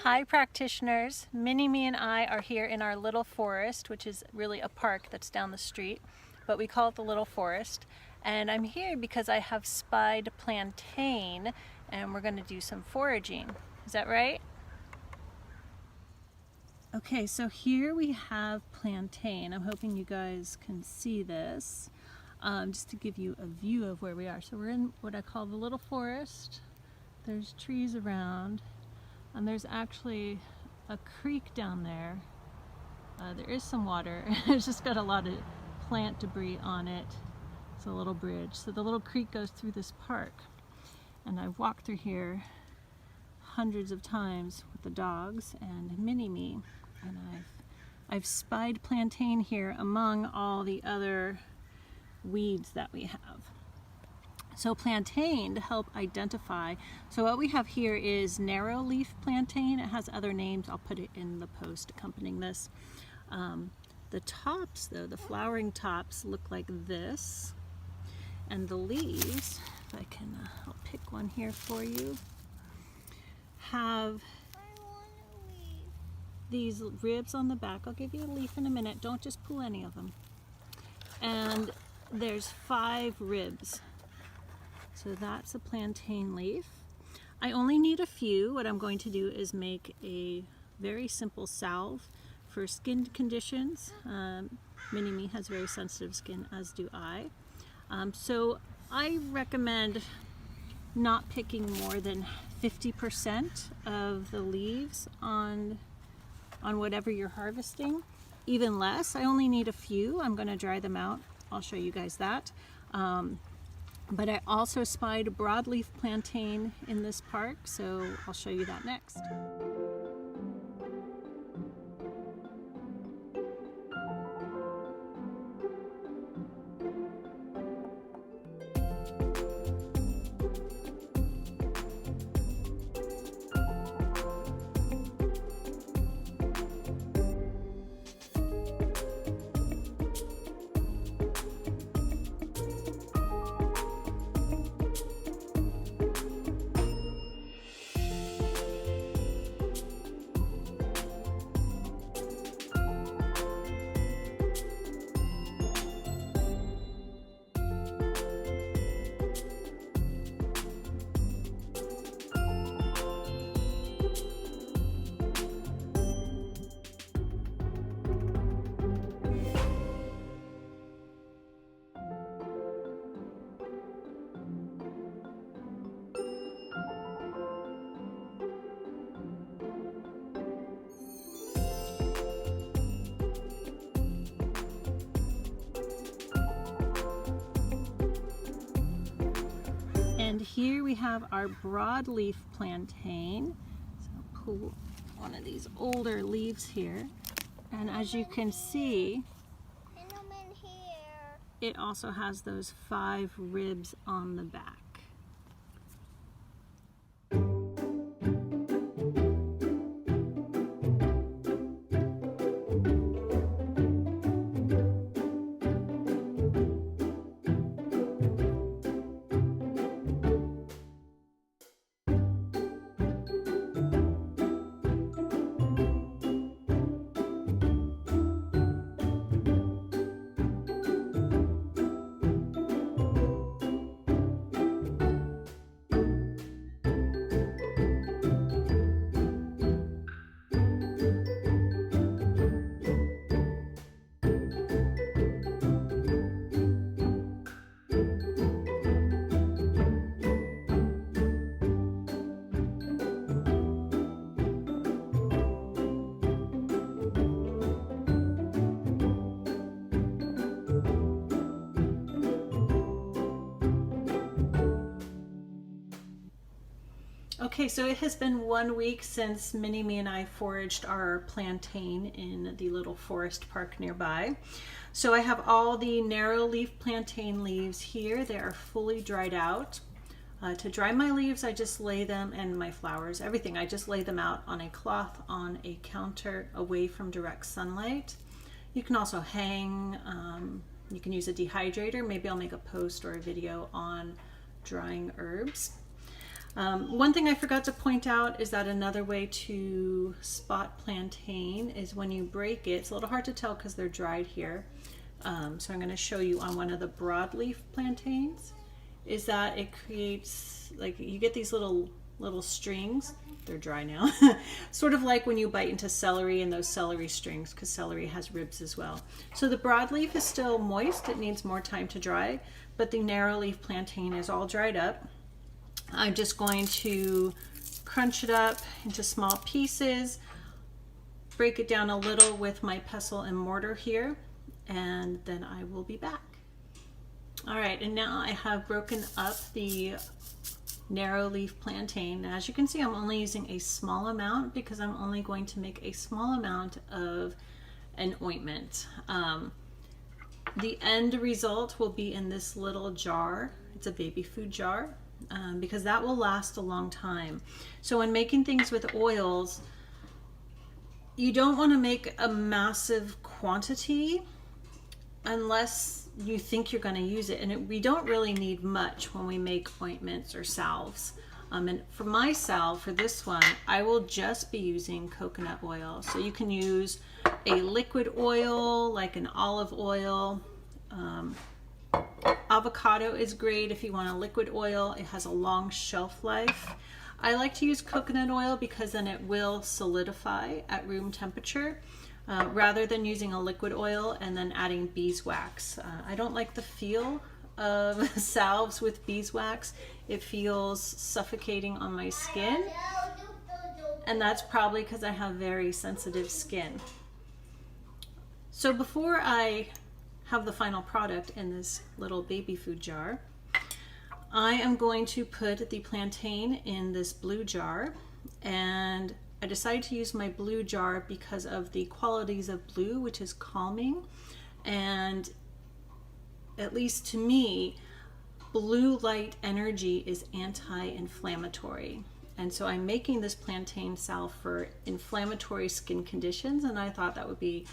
Hi practitioners, Mini-Me and I are here in our little forest, which is really a park that's down the street, but we call it the little forest. And I'm here because I have spied plantain and we're going to do some foraging. Is that right? Okay, so here we have plantain. I'm hoping you guys can see this, just to give you a view of where we are. So we're in what I call the little forest. There's trees around. And there's actually a creek down there. There is some water. It's just got a lot of plant debris on it. It's a little bridge. So the little creek goes through this park. And I've walked through here hundreds of times with the dogs and Mini-Me. And I've spied plantain here among all the other weeds that we have. So plantain, to help identify, so what we have here is narrow leaf plantain. It has other names. I'll put it in the post accompanying this. The tops though, the flowering tops look like this. And the leaves, if I can, I'll pick one here for you, have these ribs on the back. I'll give you a leaf in a minute. Don't just pull any of them. And there's 5 ribs. So that's a plantain leaf. I only need a few. What I'm going to do is make a very simple salve for skin conditions. Mini-Me has very sensitive skin, as do I. So I recommend not picking more than 50% of the leaves on whatever you're harvesting. Even less. I only need a few. I'm going to dry them out. I'll show you guys that. But I also spied broadleaf plantain in this park, so I'll show you that next. And here we have our broadleaf plantain. So I'll pull one of these older leaves here. And as you can see, it also has those 5 ribs on the back. Okay, so it has been 1 week since Mini-Me and I foraged our plantain in the little forest park nearby. So I have all the narrow leaf plantain leaves here. They are fully dried out. To dry my leaves, I just lay them, and my flowers, everything, I just lay them out on a cloth on a counter away from direct sunlight. You can also hang, you can use a dehydrator. Maybe I'll make a post or a video on drying herbs. One thing I forgot to point out is that another way to spot plantain is when you break it. It's a little hard to tell because they're dried here. So I'm going to show you on one of the broadleaf plantains, is that it creates, like, you get these little strings. They're dry now. Sort of like when you bite into celery and those celery strings, because celery has ribs as well. So the broadleaf is still moist. It needs more time to dry, but the narrowleaf plantain is all dried up. I'm just going to crunch it up into small pieces, break it down a little with my pestle and mortar here, and then I will be back. All right, and now I have broken up the narrow leaf plantain. As you can see, I'm only using a small amount because I'm only going to make a small amount of an ointment. The end result will be in this little jar. It's a baby food jar because that will last a long time. So when making things with oils, you don't want to make a massive quantity unless you think you're going to use it, and we don't really need much when we make ointments or salves. And for my salve, for this one, I will just be using coconut oil. So you can use a liquid oil like an olive oil. Avocado is great if you want a liquid oil. It has a long shelf life. I like to use coconut oil because then it will solidify at room temperature. Rather than using a liquid oil and then adding beeswax. I don't like the feel of salves with beeswax. It feels suffocating on my skin, and that's probably because I have very sensitive skin. So before I have the final product in this little baby food jar, I am going to put the plantain in this blue jar, and I decided to use my blue jar because of the qualities of blue, which is calming, and at least to me, blue light energy is anti-inflammatory. And so I'm making this plantain salve for inflammatory skin conditions, and I thought that would be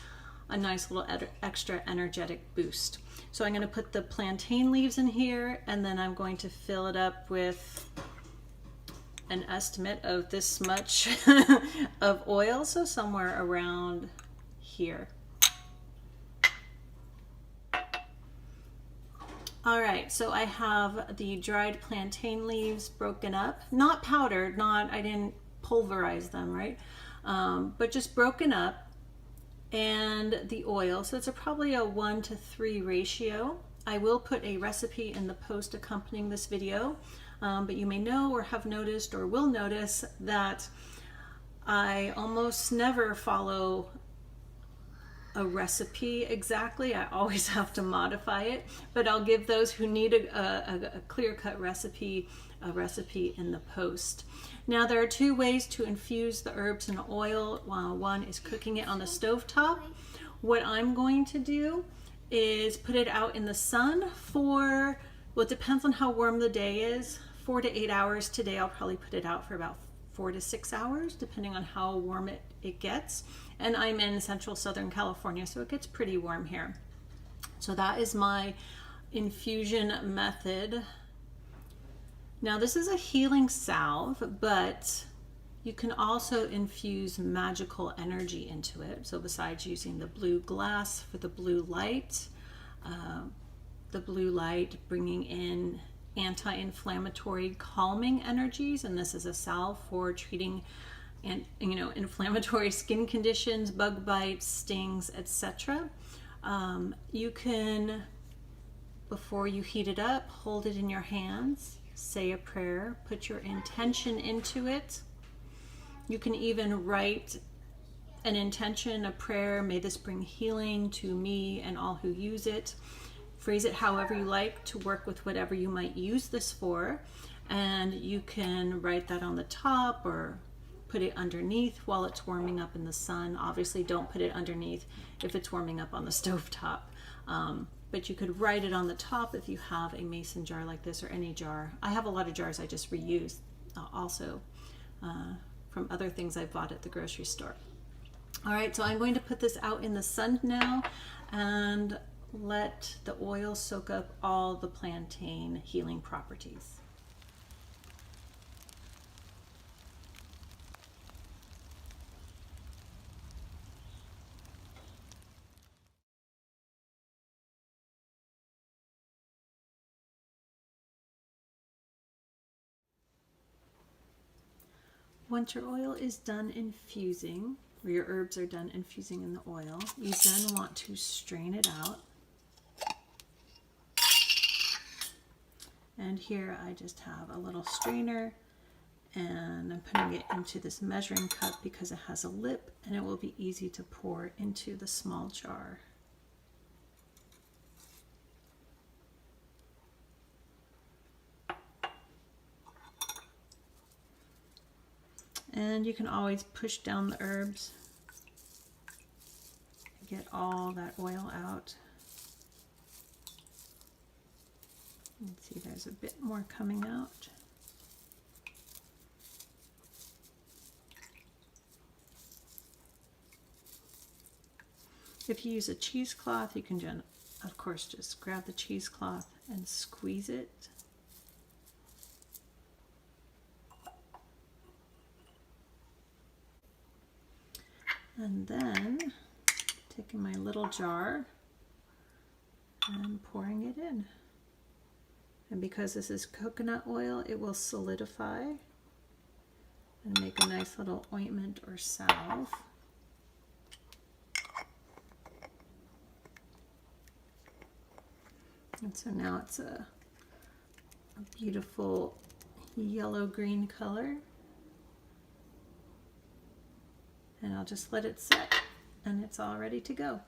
a nice little extra energetic boost. So I'm going to put the plantain leaves in here, and then I'm going to fill it up with an estimate of this much of oil, so somewhere around here. All right, so I have the dried plantain leaves broken up, not powdered, I didn't pulverize them, right? But just broken up, and the oil. So it's probably a 1-to-3 ratio. I will put a recipe in the post accompanying this video. But you may know or have noticed or will notice that I almost never follow a recipe exactly. I always have to modify it, but I'll give those who need a clear-cut recipe a recipe in the post. Now there are two ways to infuse the herbs in oil. One is cooking it on the stovetop. What I'm going to do is put it out in the sun for, well, it depends on how warm the day is, 4 to 8 hours. Today I'll probably put it out for about 4 to 6 hours, depending on how warm it gets. And I'm in central Southern California, so it gets pretty warm here. So that is my infusion method. Now this is a healing salve, but you can also infuse magical energy into it. So besides using the blue glass for the blue light bringing in anti-inflammatory calming energies, and this is a salve for treating inflammatory skin conditions, bug bites, stings, etc. You can, before you heat it up, hold it in your hands, say a prayer, put your intention into it. You can even write an intention, a prayer, may this bring healing to me and all who use it. Phrase it however you like to work with whatever you might use this for, and you can write that on the top or put it underneath while it's warming up in the sun. Obviously don't put it underneath if it's warming up on the stovetop, but you could write it on the top if you have a mason jar like this or any jar. I have a lot of jars I just reuse also from other things I bought at the grocery store. All right, so I'm going to put this out in the sun now and let the oil soak up all the plantain healing properties. Once your oil is done infusing, or your herbs are done infusing in the oil, you then want to strain it out. And here I just have a little strainer, and I'm putting it into this measuring cup because it has a lip and it will be easy to pour into the small jar. And you can always push down the herbs and get all that oil out. You can see there's a bit more coming out. If you use a cheesecloth, you can, of course, just grab the cheesecloth and squeeze it. And then taking my little jar and pouring it in. And because this is coconut oil, it will solidify and make a nice little ointment or salve. And so now it's a beautiful yellow-green color. And I'll just let it set and it's all ready to go.